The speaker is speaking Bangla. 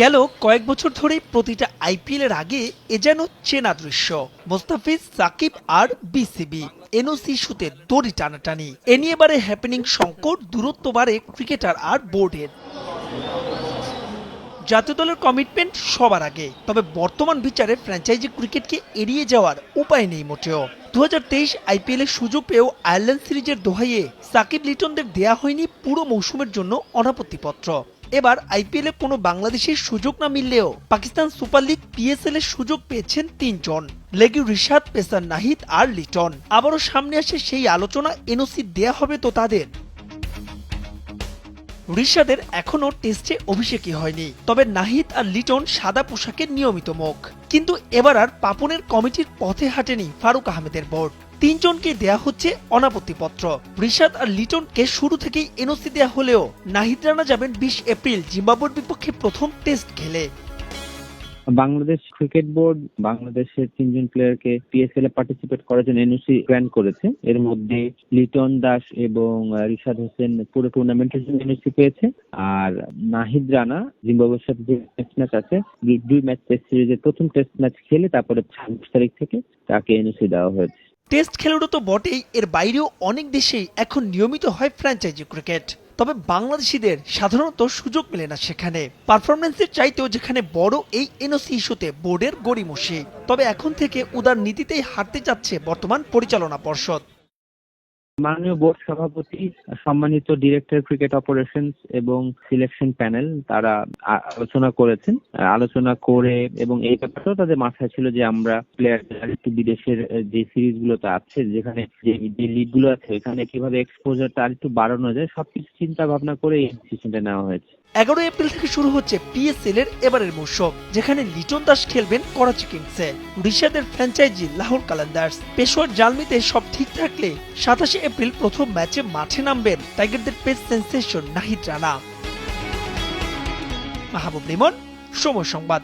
গেল কয়েক বছর ধরে প্রতিটা আইপিএল এর আগে এ যেন চেনা দৃশ্য। মোস্তাফিজ, সাকিব আর বিসিবি এনওসি ইস্যুতে দড়ি টানাটানি। এ নিয়ে বারে হ্যাপেনিং সংকট, দূরত্ব বাড়ে ক্রিকেটার আর বোর্ডের। জাতীয় দলের কমিটমেন্ট সবার আগে, তবে বর্তমান বিচারে ফ্র্যাঞ্চাইজি ক্রিকেটকে এড়িয়ে যাওয়ার উপায় নেই মোটেও। 2023 আইপিএল এর সুযোগ পেয়েও আয়ারল্যান্ড সিরিজের দোহাইয়ে সাকিব লিটনদের দেয়া হয়নি পুরো মৌসুমের জন্য অনাপত্তিপত্র। এবার আইপিএল এ কোনো বাংলাদেশের সুযোগ না মিললেও পাকিস্তান সুপার লিগ পিএসএল এর সুযোগ পেয়েছেন 3 জন, লেগি রিশাদ, পেসার নাহিদ আর লিটন। আবারও সামনে আসে সেই আলোচনা, এনওসি দেয়া হবে তো তাদের। রিশাদের এখনো টেস্টে অভিষেকই হয়নি, তবে নাহিদ আর লিটন সাদা পোশাকের নিয়মিত মুখ। কিন্তু এবার আর পাপনের কমিটির পথে হাঁটেনি ফারুক আহমেদের বোর্ড। 3 জনকে দেয়া হচ্ছে অনাপত্তিপত্র। রিশাদ আর লিটনকে শুরু থেকেই এনওসি দেয়া হলেও নাহিদ রানা যাবেন 20 এপ্রিল জিম্বাবুয়ের বিপক্ষে প্রথম টেস্ট খেলে। বাংলাদেশ ক্রিকেট বোর্ড বাংলাদেশের 3 জন প্লেয়ারকে পিএসএল এ পার্টিসিপেট করার জন্য এনওসি গ্র্যান্ট করেছে। এর মধ্যে লিটন দাস এবং রিশাদ হোসেন পুরো টুর্নামেন্টের জন্য এনওসি পেয়েছে, আর নাহিদ রানা জিম্বাবুয়ের সাথে যে টেস্ট ম্যাচ আছে, 2 ম্যাচ টেস্ট সিরিজের প্রথম টেস্ট ম্যাচ খেলে তারপরে 26 তারিখ থেকে তাকে এনওসি দেওয়া হয়েছে। টেস্ট খেলুড়ো তো বটেই, এর বাইরেও অনেক দেশেই এখন নিয়মিত হয় ফ্র্যাঞ্চাইজি ক্রিকেট। তবে বাংলাদেশিদের সাধারণত সুযোগ মেলে না সেখানে। পারফরমেন্সের চাইতেও যেখানে বড় এই এনওসি ইস্যুতে বোর্ডের গড়িমসি। তবে এখন থেকে উদার নীতিতেই হাঁটতে যাচ্ছে বর্তমান পরিচালনা পর্ষদ। মাননীয় বোর্ড সভাপতি, সম্মানিত ডিরেক্টর ক্রিকেট অপারেশনস এবং সিলেকশন প্যানেল তারা আলোচনা করেছেন। আলোচনা করে এবং এই ব্যাপারটাও তাদের মাথায় ছিল যে আমরা প্লেয়ারদের একটু বিদেশের যে সিরিজ গুলোতে আছে, যেখানে যে লিগ গুলো আছে, এখানে কিভাবে এক্সপোজারটা আর একটু বাড়ানো যায়, সবকিছু চিন্তা ভাবনা করে এই ডিসিশনটা নেওয়া হয়েছে। 11 এপ্রিল থেকে শুরু হচ্ছে পিএসএল এর এবারের মৌসুম, যেখানে লিটন দাস খেলবেন করাচি কিংসে, রিশাদের ফ্র্যাঞ্চাইজি লাহোর কালান্দার্স। পেশোয়ার জালমিতে সব ঠিক থাকলে 27 এপ্রিল প্রথম ম্যাচে মাঠে নামবেন টাইগারদের পেস সেন্সেশন নাহিদ রানা। মাহবুব লিমন, সময় সংবাদ।